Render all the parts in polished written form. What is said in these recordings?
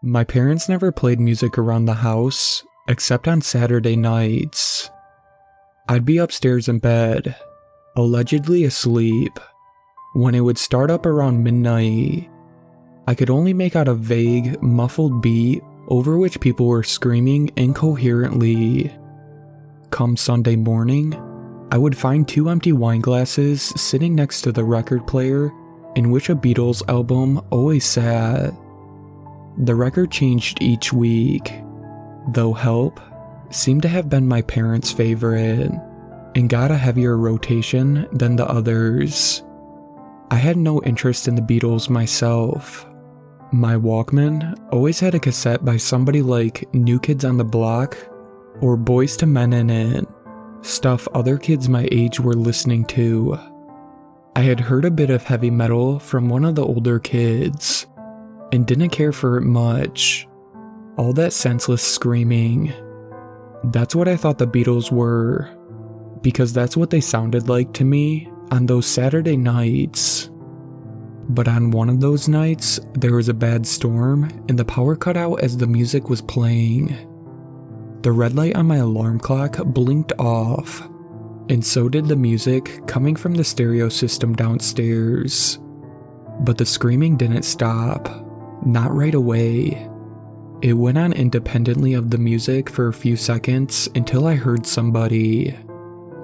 My parents never played music around the house, except on Saturday nights. I'd be upstairs in bed, allegedly asleep, when it would start up around midnight. I could only make out a vague, muffled beat over which people were screaming incoherently. Come Sunday morning, I would find 2 empty wine glasses sitting next to the record player in which a Beatles album always sat. The record changed each week, though Help seemed to have been my parents' favorite and got a heavier rotation than the others. I had no interest in the Beatles myself. My Walkman always had a cassette by somebody like New Kids on the Block or Boys to Men in it, stuff other kids my age were listening to. I had heard a bit of heavy metal from one of the older kids, and didn't care for it much. All that senseless screaming. That's what I thought the Beatles were, because that's what they sounded like to me on those Saturday nights. But on one of those nights, there was a bad storm and the power cut out as the music was playing. The red light on my alarm clock blinked off, and so did the music coming from the stereo system downstairs. But the screaming didn't stop. Not right away. It went on independently of the music for a few seconds until I heard somebody.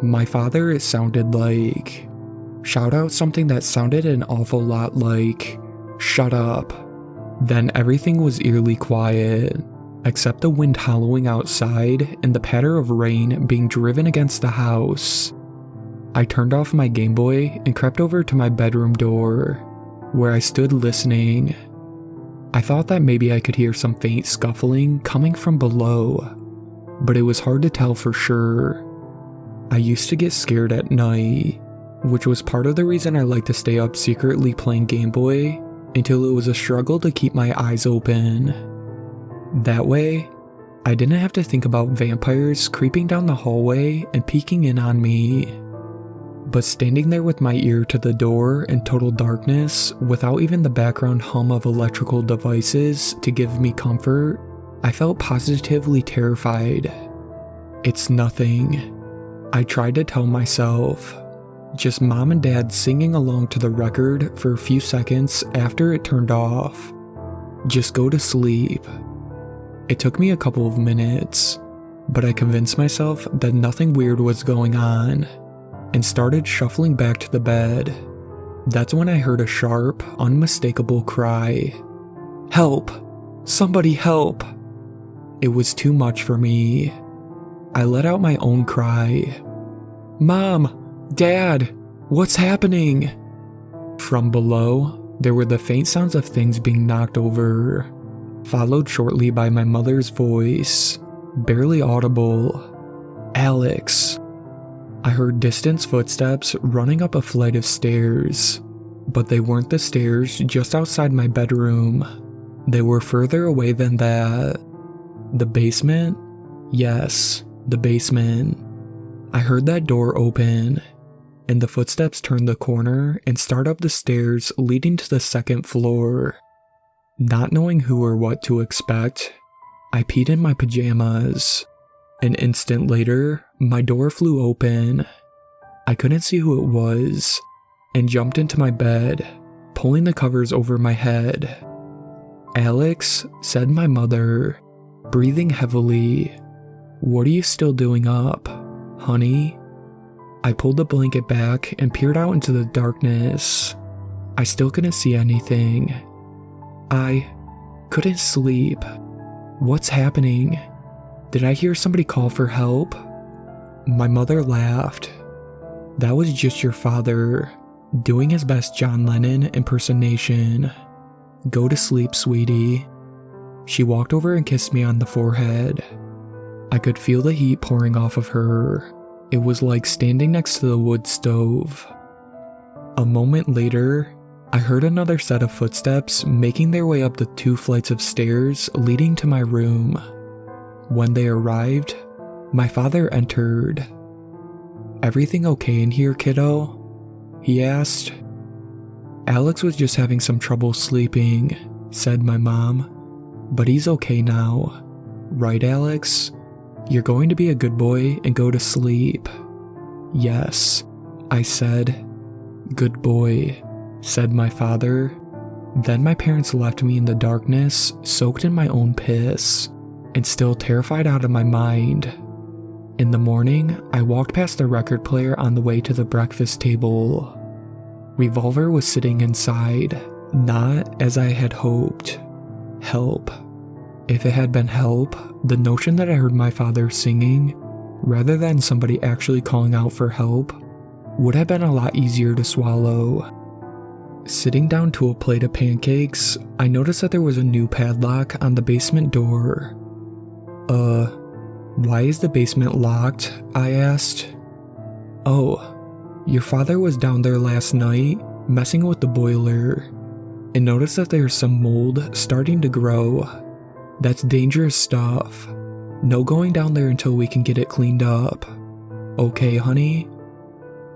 My father, it sounded like. Shout out something that sounded an awful lot like, "Shut up." Then everything was eerily quiet, except the wind howling outside and the patter of rain being driven against the house. I turned off my Game Boy and crept over to my bedroom door, where I stood listening. I thought that maybe I could hear some faint scuffling coming from below, but it was hard to tell for sure. I used to get scared at night, which was part of the reason I liked to stay up secretly playing Game Boy until it was a struggle to keep my eyes open. That way, I didn't have to think about vampires creeping down the hallway and peeking in on me. But standing there with my ear to the door in total darkness, without even the background hum of electrical devices to give me comfort, I felt positively terrified. It's nothing, I tried to tell myself. Just mom and dad singing along to the record for a few seconds after it turned off. Just go to sleep. It took me a couple of minutes, but I convinced myself that nothing weird was going on, and started shuffling back to the bed. That's when I heard a sharp, unmistakable cry. Help! Somebody help! It was too much for me. I let out my own cry. Mom! Dad! What's happening? From below, there were the faint sounds of things being knocked over, followed shortly by my mother's voice, barely audible. Alex. I heard distant footsteps running up a flight of stairs, but they weren't the stairs just outside my bedroom. They were further away than that. The basement? Yes, the basement. I heard that door open, and the footsteps turn the corner and start up the stairs leading to the second floor. Not knowing who or what to expect, I peed in my pajamas. An instant later, my door flew open. I couldn't see who it was, and jumped into my bed, pulling the covers over my head. Alex, said my mother, breathing heavily. What are you still doing up, honey? I pulled the blanket back and peered out into the darkness. I still couldn't see anything. I couldn't sleep. What's happening? Did I hear somebody call for help? My mother laughed. That was just your father, doing his best John Lennon impersonation. Go to sleep, sweetie. She walked over and kissed me on the forehead. I could feel the heat pouring off of her. It was like standing next to the wood stove. A moment later, I heard another set of footsteps making their way up the 2 flights of stairs leading to my room. When they arrived, my father entered. Everything okay in here, kiddo? He asked. Alex was just having some trouble sleeping, said my mom. but he's okay now. Right, Alex? You're going to be a good boy and go to sleep." "Yes," I said. "Good boy," said my father. Then my parents left me in the darkness, soaked in my own piss, and still terrified out of my mind. In the morning, I walked past the record player on the way to the breakfast table. Revolver was sitting inside, not as I had hoped. Help. If it had been help, the notion that I heard my father singing, rather than somebody actually calling out for help, would have been a lot easier to swallow. Sitting down to a plate of pancakes, I noticed that there was a new padlock on the basement door. Why is the basement locked?" I asked. "Oh, your father was down there last night, messing with the boiler, and noticed that there's some mold starting to grow. That's dangerous stuff. No going down there until we can get it cleaned up. Okay, honey?"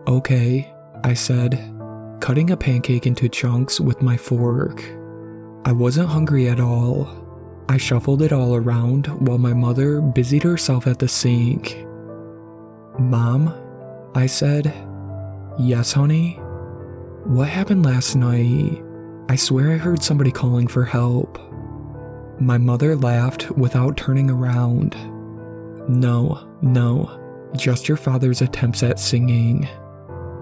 "Okay," I said, cutting a pancake into chunks with my fork. I wasn't hungry at all. I shuffled it all around while my mother busied herself at the sink. "Mom?" I said. "Yes, honey?" "What happened last night? I swear I heard somebody calling for help." My mother laughed without turning around. No, just your father's attempts at singing.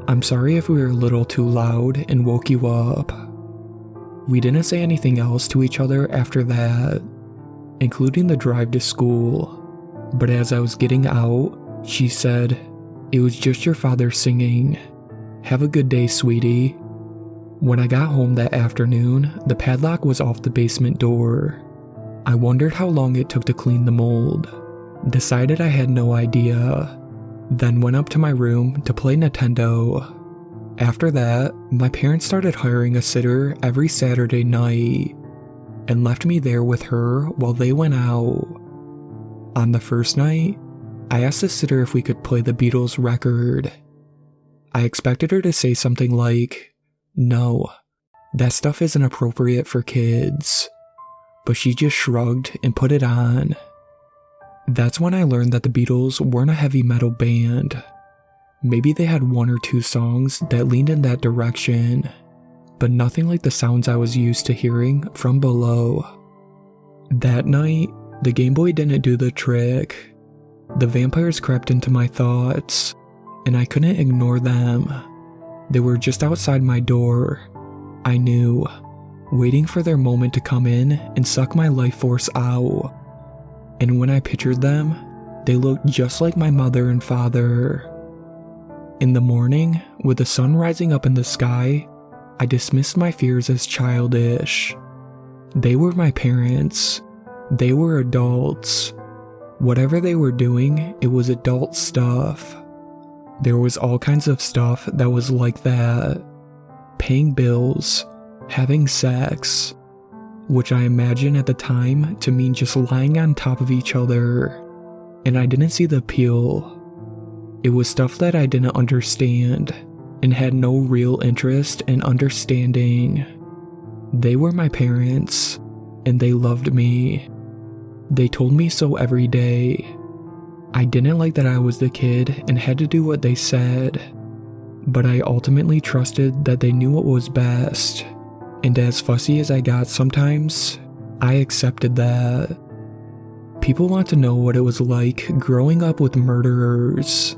I'm sorry if we were a little too loud and woke you up." We didn't say anything else to each other after that, including the drive to school, but as I was getting out, she said, "It was just your father singing. Have a good day, sweetie." When I got home that afternoon, the padlock was off the basement door. I wondered how long it took to clean the mold. Decided I had no idea. Then went up to my room to play Nintendo. After that, my parents started hiring a sitter every Saturday night and left me there with her while they went out. On the first night, I asked the sitter if we could play the Beatles record. I expected her to say something like, "No, that stuff isn't appropriate for kids." But she just shrugged and put it on. That's when I learned that the Beatles weren't a heavy metal band. Maybe they had one or two songs that leaned in that direction, but nothing like the sounds I was used to hearing from below. That night, the Game Boy didn't do the trick. The vampires crept into my thoughts, and I couldn't ignore them. They were just outside my door. I knew, waiting for their moment to come in and suck my life force out. And when I pictured them, they looked just like my mother and father. In the morning, with the sun rising up in the sky, I dismissed my fears as childish. They were my parents. They were adults. Whatever they were doing, it was adult stuff. There was all kinds of stuff that was like that. Paying bills, having sex, which I imagine at the time to mean just lying on top of each other, and I didn't see the appeal. It was stuff that I didn't understand, and had no real interest in understanding. They were my parents, and they loved me. They told me so every day. I didn't like that I was the kid and had to do what they said, but I ultimately trusted that they knew what was best. And as fussy as I got sometimes, I accepted that. People want to know what it was like growing up with murderers,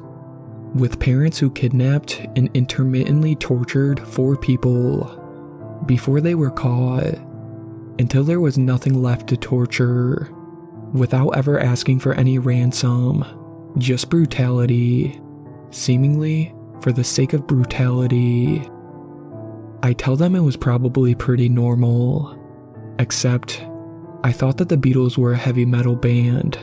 with parents who kidnapped and intermittently tortured 4 people before they were caught, until there was nothing left to torture, without ever asking for any ransom, just brutality, seemingly for the sake of brutality. I tell them it was probably pretty normal, except I thought that the Beatles were a heavy metal band,